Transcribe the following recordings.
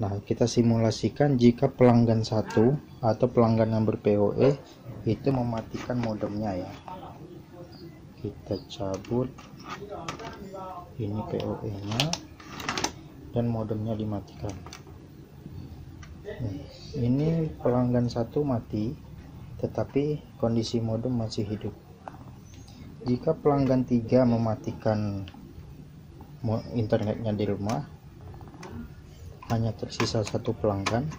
Nah, kita simulasikan jika pelanggan 1 atau pelanggan yang ber-PoE itu mematikan modemnya ya. Kita cabut ini PoE nya dan modemnya dimatikan. Ini pelanggan 1 mati, tetapi kondisi modem masih hidup. Jika pelanggan 3 mematikan internetnya di rumah, hanya tersisa 1 pelanggan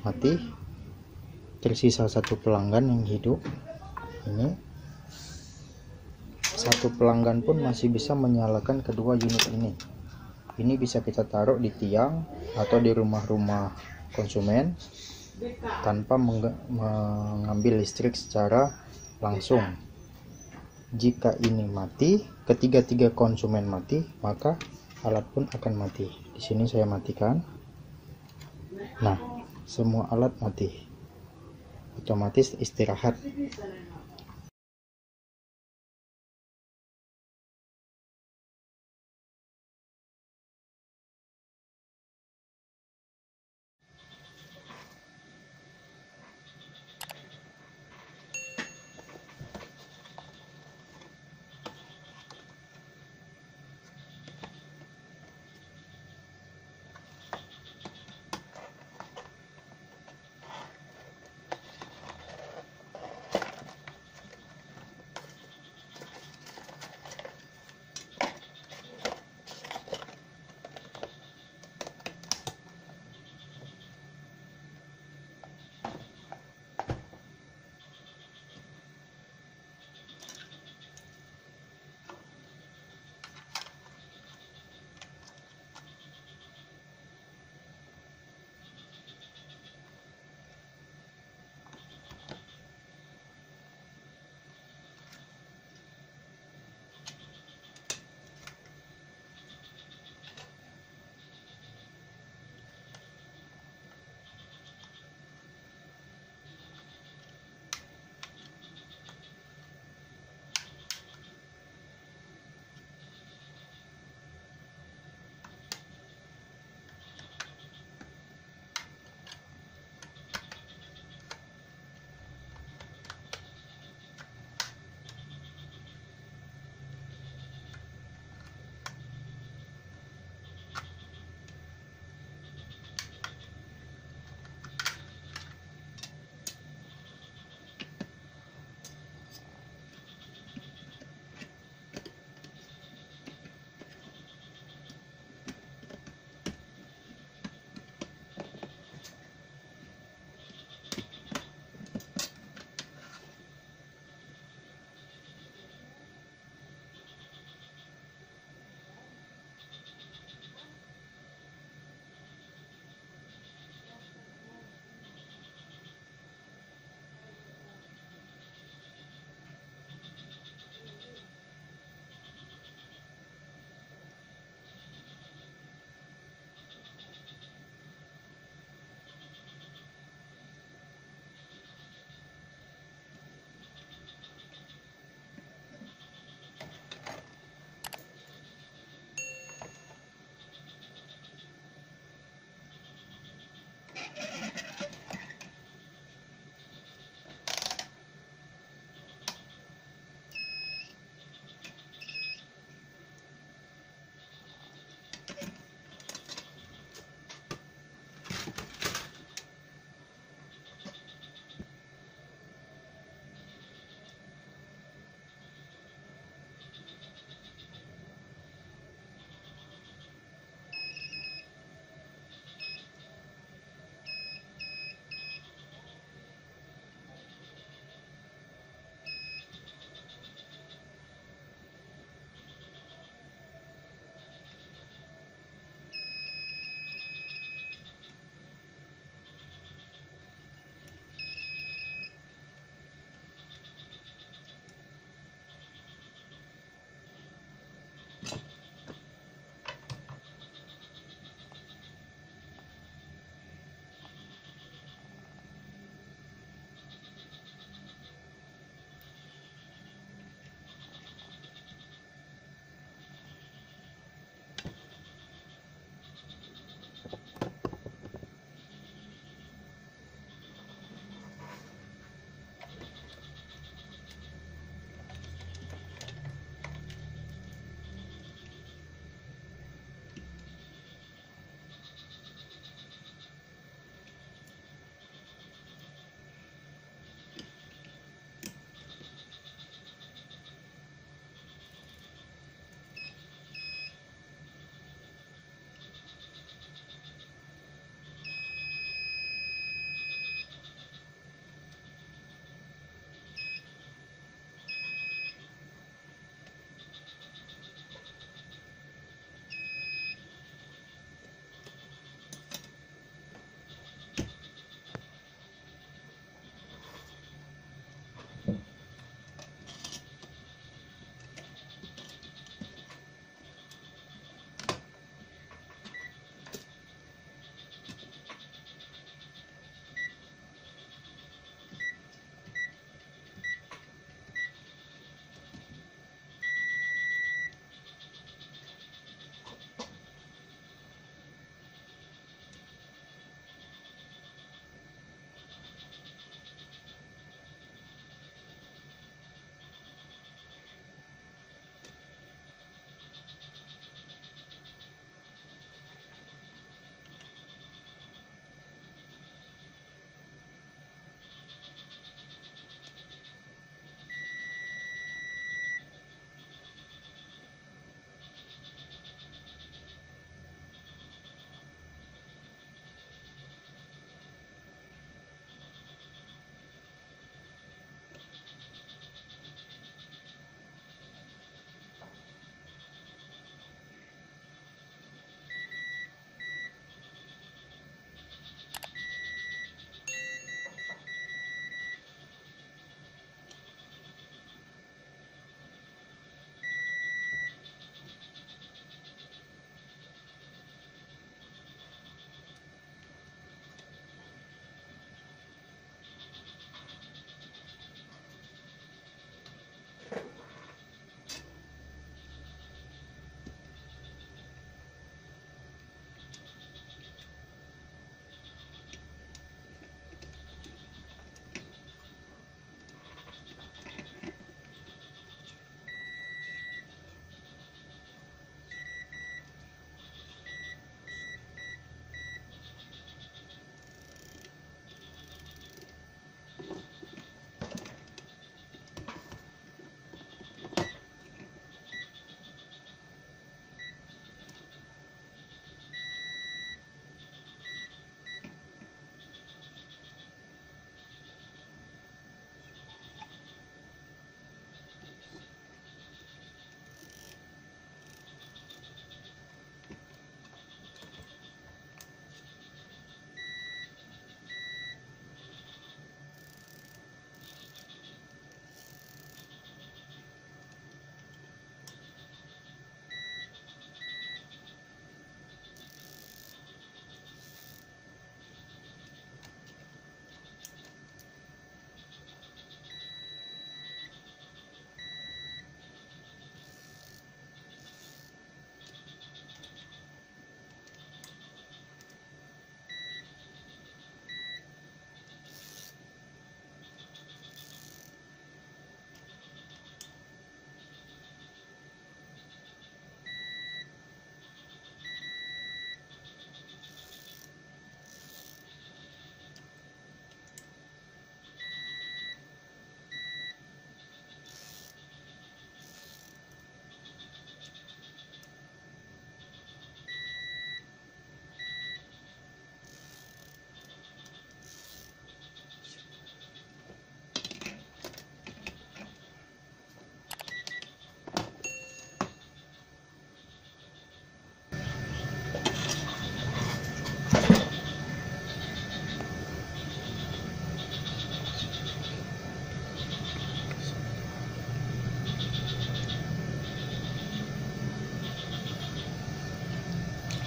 mati, tersisa 1 pelanggan yang hidup. Ini 1 pelanggan pun masih bisa menyalakan kedua unit ini. Ini bisa kita taruh di tiang atau di rumah-rumah konsumen tanpa mengambil listrik secara langsung. Jika ini mati, ketiga-tiga konsumen mati, maka alat pun akan mati. Di sini saya matikan. Nah, semua alat mati. Otomatis istirahat.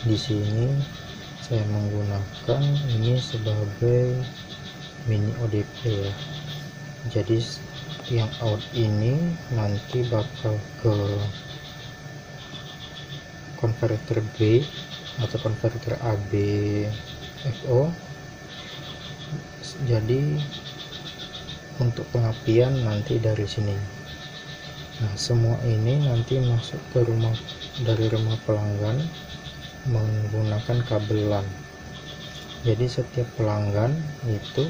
Di sini saya menggunakan ini sebagai mini ODP ya. Jadi yang out ini nanti bakal ke konverter B atau konverter AB FO. Jadi untuk pengapian nanti dari sini. Nah, semua ini nanti masuk ke rumah dari rumah pelanggan menggunakan kabel LAN. Jadi setiap pelanggan itu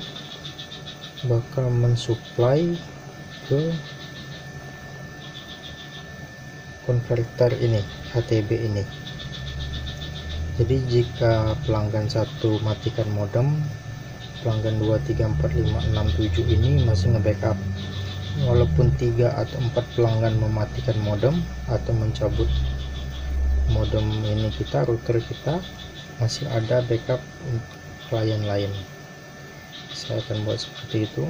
bakal mensuplai ke konverter ini, HTB ini. Jadi jika pelanggan 1 matikan modem, pelanggan 2, 3, 4, 5, 6, 7 ini masih nge-backup. Walaupun 3 atau 4 pelanggan mematikan modem atau mencabut modem ini kita, router kita, masih ada backup klien lain. Saya akan buat seperti itu.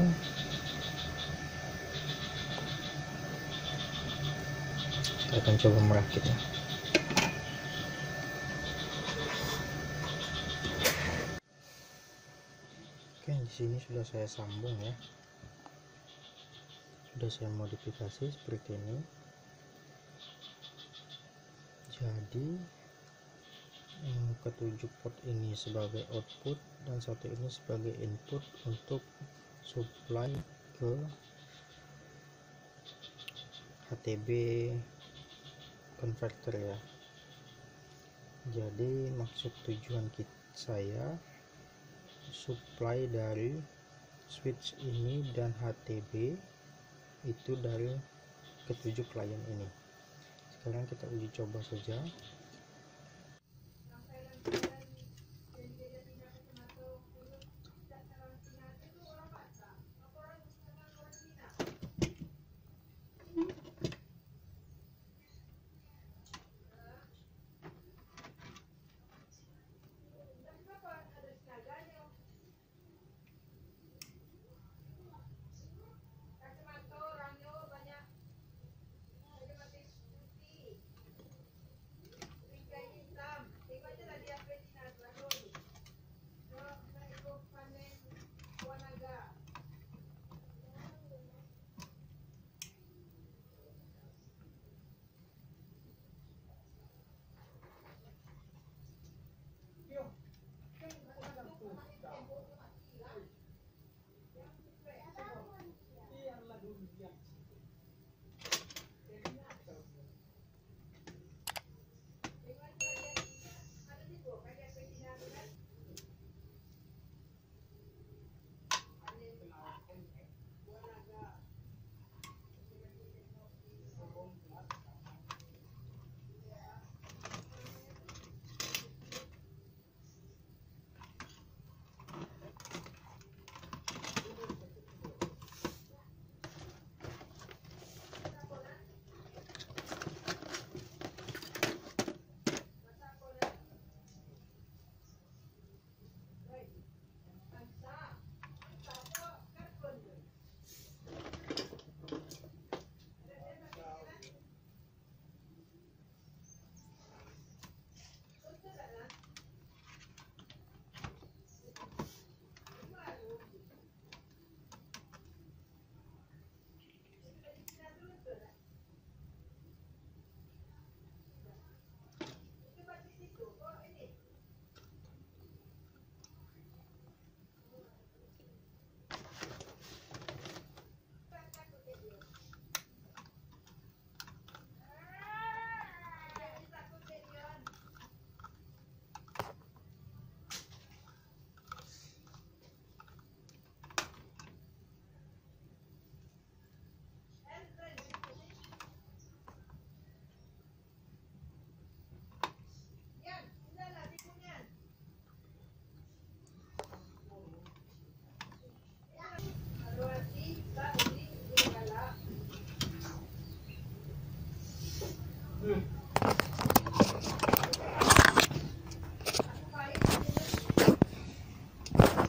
Kita akan coba merakitnya. Oke, di sini sudah saya sambung ya. Sudah saya modifikasi seperti ini. Jadi ketujuh port ini sebagai output dan satu ini sebagai input untuk supply ke HTB converter ya. Jadi maksud tujuan saya supply dari switch ini dan HTB itu dari ketujuh klien ini. Sekarang kita uji coba saja.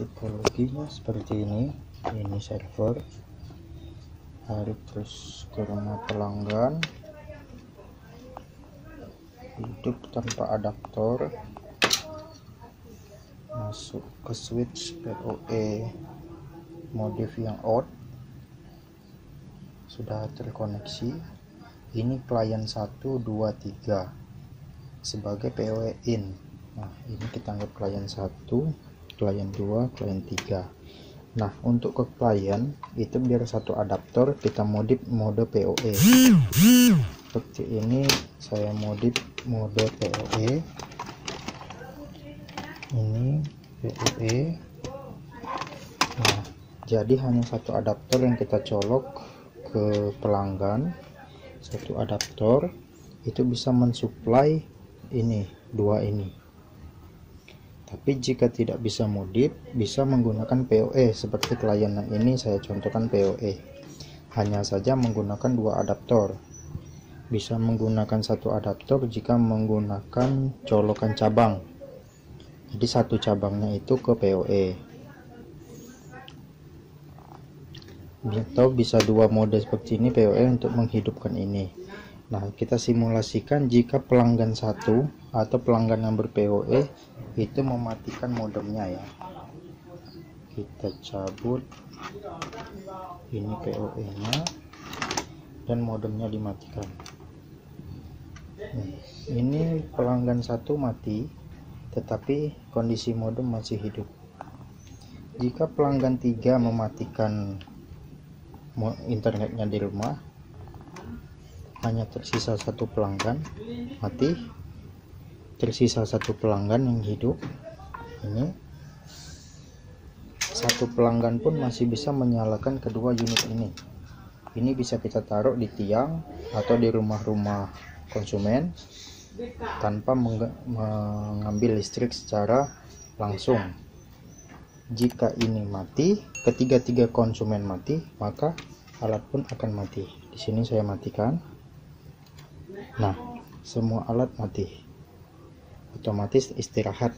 Tipologinya seperti ini server, tarik terus ke rumah pelanggan, hidup tanpa adaptor, masuk ke switch PoE modif yang out, sudah terkoneksi. Ini klien 1 2 3 sebagai PoE in. Nah, ini kita anggap klien 1, klien 2, klien 3. Nah, untuk ke klien itu biar satu adaptor kita modif mode PoE. Seperti ini saya modif mode PoE. Ini PoE. Nah, jadi hanya satu adaptor yang kita colok ke pelanggan. Satu adaptor itu bisa mensuplai ini, dua ini. Tapi jika tidak bisa modif, bisa menggunakan PoE seperti klien yang ini saya contohkan PoE. Hanya saja menggunakan dua adaptor. Bisa menggunakan satu adaptor jika menggunakan colokan cabang. Jadi satu cabangnya itu ke PoE. Atau bisa dua mode seperti ini PoE untuk menghidupkan ini. Nah, kita simulasikan jika pelanggan satu atau pelanggan yang ber-PoE itu mematikan modemnya ya. Kita cabut ini PoE nya dan modemnya dimatikan. Ini pelanggan satu mati, tetapi kondisi modem masih hidup. Jika pelanggan 3 mematikan internetnya di rumah, hanya tersisa satu pelanggan mati, tersisa satu pelanggan yang hidup. Ini satu pelanggan pun masih bisa menyalakan kedua unit ini. Ini bisa kita taruh di tiang atau di rumah-rumah konsumen tanpa mengambil listrik secara langsung. Jika ini mati, ketiga-tiga konsumen mati, maka alat pun akan mati. Di sini saya matikan. Nah, semua alat mati, otomatis istirahat.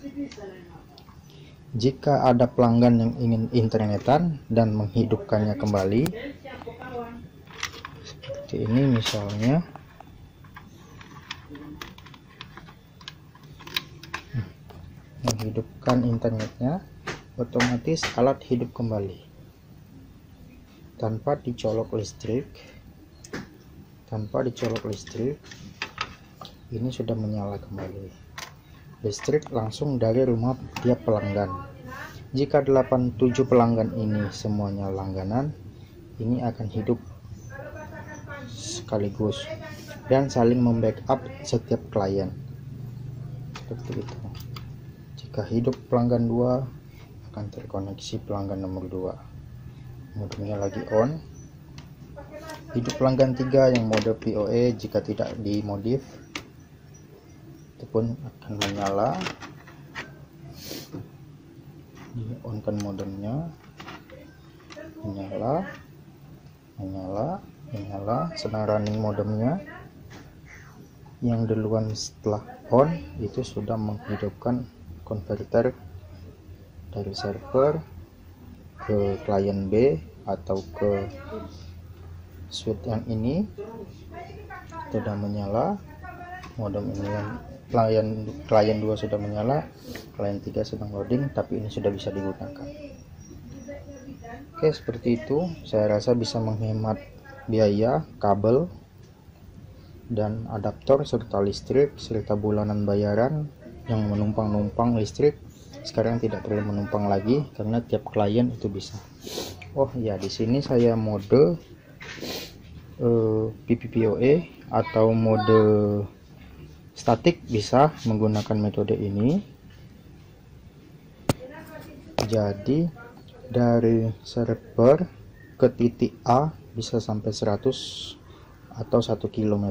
Jika ada pelanggan yang ingin internetan dan menghidupkannya kembali, seperti ini misalnya, menghidupkan internetnya, otomatis alat hidup kembali tanpa dicolok listrik. Ini sudah menyala kembali. Listrik langsung dari rumah tiap pelanggan. Jika 87 pelanggan ini semuanya langganan, ini akan hidup sekaligus dan saling membackup setiap klien. Seperti itu. Jika hidup pelanggan 2, akan terkoneksi pelanggan nomor 2. Modemnya lagi on. Hidup pelanggan 3 yang mode PoE jika tidak dimodif, itu pun akan menyala. Di on kan modemnya, menyala, sedang running modemnya. Yang duluan setelah on itu sudah menghidupkan konverter dari server ke klien B atau ke switch yang ini. Sudah menyala modem ini, yang klien 2 sudah menyala, klien 3 sedang loading, tapi ini sudah bisa digunakan. Oke, seperti itu. Saya rasa bisa menghemat biaya kabel dan adaptor serta listrik serta bulanan bayaran yang menumpang listrik. Sekarang tidak perlu menumpang lagi karena tiap klien itu bisa. Oh ya, di sini saya mode PPPoE atau mode statik bisa menggunakan metode ini. Jadi dari server ke titik A bisa sampai 100 atau 1 km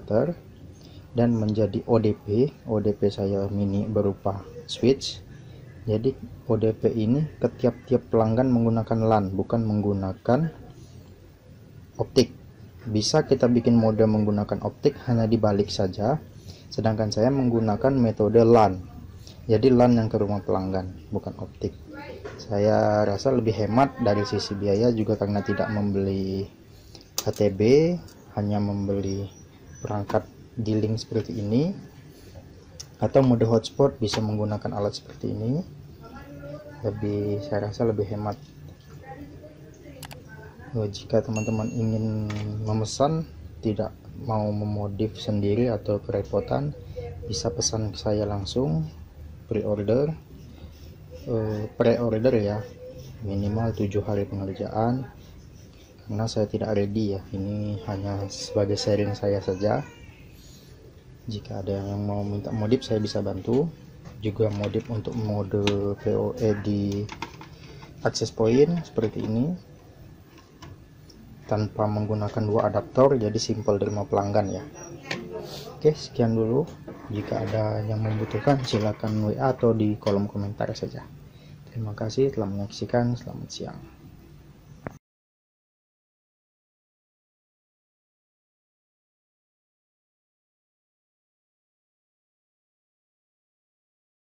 dan menjadi ODP. ODP saya mini berupa switch. Jadi ODP ini ke tiap-tiap pelanggan menggunakan LAN, bukan menggunakan optik. Bisa kita bikin mode menggunakan optik, hanya dibalik saja. Sedangkan saya menggunakan metode LAN. Jadi LAN yang ke rumah pelanggan, bukan optik. Saya rasa lebih hemat dari sisi biaya juga karena tidak membeli HTB, hanya membeli perangkat D-Link seperti ini. Atau mode hotspot bisa menggunakan alat seperti ini. saya rasa lebih hemat. Jika teman-teman ingin memesan, tidak mau memodif sendiri atau kerepotan, bisa pesan ke saya langsung, pre-order ya, minimal 7 hari pengerjaan, karena saya tidak ready ya, ini hanya sebagai sharing saya saja. Jika ada yang mau minta modif, saya bisa bantu juga. Modif untuk mode PoE di access point seperti ini tanpa menggunakan 2 adaptor, jadi simple terima pelanggan ya. Oke, sekian dulu. Jika ada yang membutuhkan, silakan WA atau di kolom komentar saja. Terima kasih telah menyaksikan. Selamat siang.